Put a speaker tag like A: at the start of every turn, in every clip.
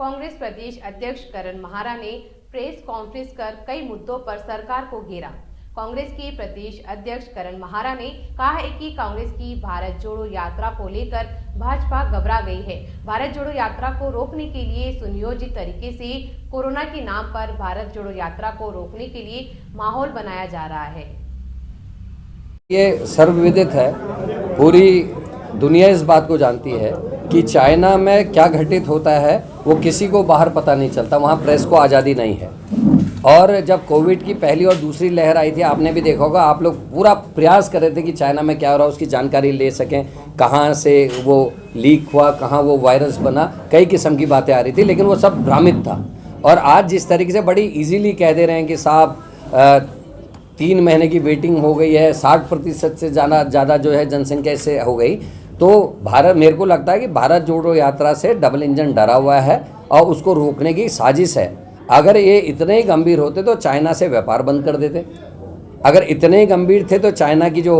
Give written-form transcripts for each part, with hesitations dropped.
A: कांग्रेस प्रदेश अध्यक्ष करण महारा ने प्रेस कॉन्फ्रेंस कर कई मुद्दों पर सरकार को घेरा। कांग्रेस के प्रदेश अध्यक्ष करण महारा ने कहा है कि कांग्रेस की भारत जोड़ो यात्रा को लेकर भाजपा घबरा गई है। भारत जोड़ो यात्रा को रोकने के लिए सुनियोजित तरीके से कोरोना के नाम पर भारत जोड़ो यात्रा को रोकने के लिए माहौल बनाया जा रहा है।
B: ये सर्वविदित है, पूरी दुनिया इस बात को जानती है कि चाइना में क्या घटित होता है वो किसी को बाहर पता नहीं चलता। वहाँ प्रेस को आज़ादी नहीं है। और जब कोविड की पहली और दूसरी लहर आई थी, आपने भी देखा होगा, आप लोग पूरा प्रयास कर रहे थे कि चाइना में क्या हो रहा है उसकी जानकारी ले सकें, कहाँ से वो लीक हुआ, कहाँ वो वायरस बना, कई किस्म की बातें आ रही थी, लेकिन वो सब भ्रामित था। और आज जिस तरीके से बड़ी इजीली कह दे रहे हैं कि साहब 3 महीने की वेटिंग हो गई है, 60% से ज़्यादा जो है जनसंख्या इससे हो गई, तो भारत, मेरे को लगता है कि भारत जोड़ो यात्रा से डबल इंजन डरा हुआ है और उसको रोकने की साजिश है। अगर ये इतने ही गंभीर होते तो चाइना से व्यापार बंद कर देते। अगर इतने ही गंभीर थे तो चाइना की जो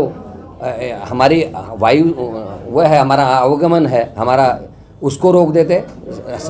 B: हमारी वायु वो है, हमारा आवागमन है हमारा, उसको रोक देते,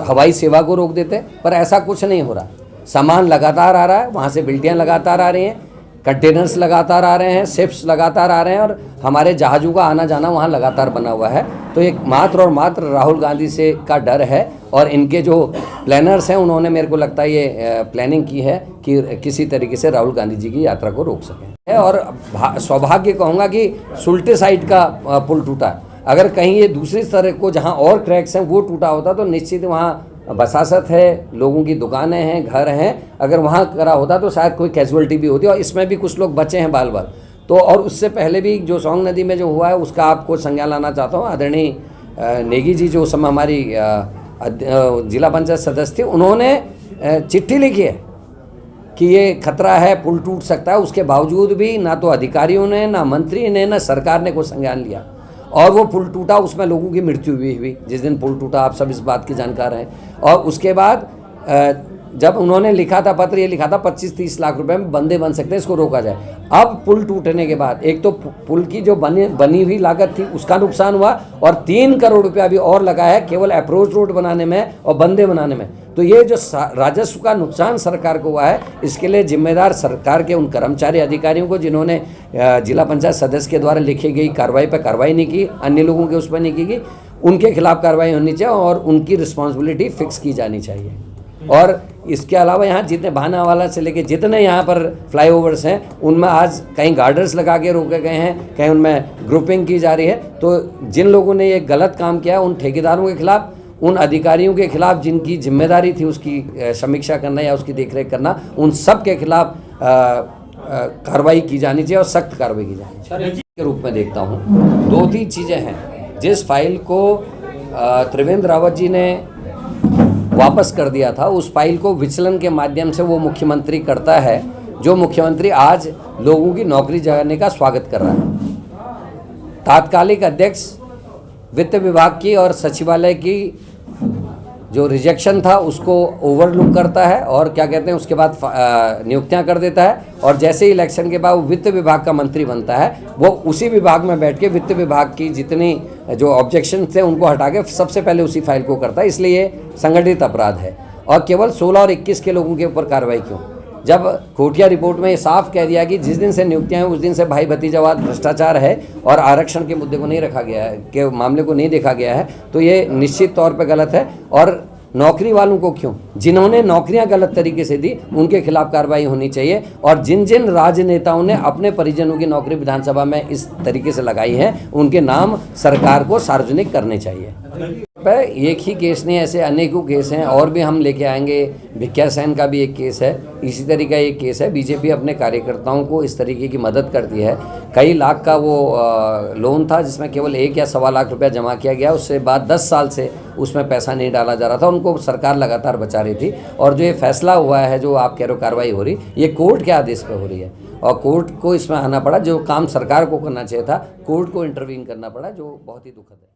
B: हवाई सेवा को रोक देते। पर ऐसा कुछ नहीं हो रहा। सामान लगातार आ रहा है, वहाँ से बिल्टियाँ लगातार आ रही हैं, कंटेनर्स लगातार आ रहे हैं, शिप्स लगातार आ रहे हैं और हमारे जहाज़ों का आना जाना वहाँ लगातार बना हुआ है। तो एक मात्र और मात्र राहुल गांधी से का डर है और इनके जो प्लानर्स हैं उन्होंने, मेरे को लगता है, ये प्लानिंग की है कि किसी तरीके से राहुल गांधी जी की यात्रा को रोक सकें। और सौभाग्य कहूँगा कि सुल्टे साइड का पुल टूटा। अगर कहीं ये दूसरी तरफ को जहाँ और क्रैक्स हैं वो टूटा होता तो निश्चित वहाँ बसासत है, लोगों की दुकानें हैं, घर हैं, अगर वहाँ करा होता तो शायद कोई कैजुअलिटी भी होती और इसमें भी कुछ लोग बचे हैं बाल बाल। तो और उससे पहले भी जो सोंग नदी में जो हुआ है उसका आपको संज्ञान लाना चाहता हूँ। आदरणीय नेगी जी जो उस समय हमारी जिला पंचायत सदस्य थी, उन्होंने चिट्ठी लिखी है कि ये खतरा है, पुल टूट सकता है। उसके बावजूद भी ना तो अधिकारियों ने, ना मंत्री ने, ना सरकार ने कोई संज्ञान लिया और वो पुल टूटा, उसमें लोगों की मृत्यु भी हुई जिस दिन पुल टूटा। आप सब इस बात की जानकार हैं। और उसके बाद जब उन्होंने लिखा था पत्र, ये लिखा था 25-30 लाख रुपए में बंदे बन सकते हैं, इसको रोका जाए। अब पुल टूटने के बाद एक तो पुल की जो बनी हुई लागत थी उसका नुकसान हुआ और 3 करोड़ रुपया भी और लगा है केवल अप्रोच रोड बनाने में और बंदे बनाने में। तो ये जो राजस्व का नुकसान सरकार को हुआ है, इसके लिए जिम्मेदार सरकार के उन कर्मचारी अधिकारियों को जिन्होंने जिला पंचायत सदस्य के द्वारा लिखी गई कार्रवाई पर कार्रवाई नहीं की, अन्य लोगों के उस पर नहीं की गई, उनके खिलाफ कार्रवाई होनी चाहिए और उनकी रिस्पॉन्सिबिलिटी फिक्स की जानी चाहिए। और इसके अलावा यहाँ जितने भानावाला से लेके जितने यहाँ पर फ्लाईओवर्स हैं उनमें आज कहीं गार्डर्स लगा के रोके गए हैं, कहीं उनमें ग्रुपिंग की जा रही है। तो जिन लोगों ने ये गलत काम किया, उन ठेकेदारों के खिलाफ, उन अधिकारियों के खिलाफ जिनकी जिम्मेदारी थी उसकी समीक्षा करना या उसकी देखरेख करना, उन सब के खिलाफ कार्रवाई की जानी चाहिए और सख्त कार्रवाई की जानी चाहिए। के रूप में देखता हूँ 2-3 चीज़ें हैं। जिस फाइल को त्रिवेंद्र रावत जी ने वापस कर दिया था, उस फाइल को विचलन के माध्यम से वो मुख्यमंत्री करता है, जो मुख्यमंत्री आज लोगों की नौकरी जाने का स्वागत कर रहा है। तात्कालिक अध्यक्ष वित्त विभाग की और सचिवालय की जो रिजेक्शन था उसको ओवरलुक करता है और क्या कहते हैं उसके बाद नियुक्तियां कर देता है। और जैसे ही इलेक्शन के बाद वो वित्त विभाग का मंत्री बनता है, वो उसी विभाग में बैठ के वित्त विभाग की जितनी जो ऑब्जेक्शन थे उनको हटा के सबसे पहले उसी फाइल को करता है। इसलिए ये संगठित अपराध है। और केवल 16 और 21 के लोगों के ऊपर कार्रवाई क्यों, जब कोटिया रिपोर्ट में ये साफ कह दिया कि जिस दिन से नियुक्तियां हैं उस दिन से भाई भतीजावाद भ्रष्टाचार है और आरक्षण के मुद्दे को नहीं रखा गया है, के मामले को नहीं देखा गया है, तो ये निश्चित तौर पे गलत है। और नौकरी वालों को क्यों, जिन्होंने नौकरियां गलत तरीके से दी उनके खिलाफ कार्रवाई होनी चाहिए। और जिन जिन राजनेताओं ने अपने परिजनों की नौकरी विधानसभा में इस तरीके से लगाई है, उनके नाम सरकार को सार्वजनिक करने चाहिए। एक ही केस नहीं, ऐसे अनेकों केस हैं और भी हम लेके आएंगे। भिक्या सेन का भी एक केस है, इसी तरीके का एक केस है। बीजेपी अपने कार्यकर्ताओं को इस तरीके की मदद करती है। कई लाख का वो लोन था जिसमें केवल 1 या सवा लाख रुपया जमा किया गया, उससे बाद 10 साल से उसमें पैसा नहीं डाला जा रहा था। उनको सरकार लगातार बचा रही थी। और जो ये फैसला हुआ है, जो आप कह रहे हो कार्रवाई हो रही, ये कोर्ट के आदेश पर हो रही है और कोर्ट को इसमें आना पड़ा। जो काम सरकार को करना चाहिए था, कोर्ट को इंटरवीन करना पड़ा, जो बहुत ही दुखद है।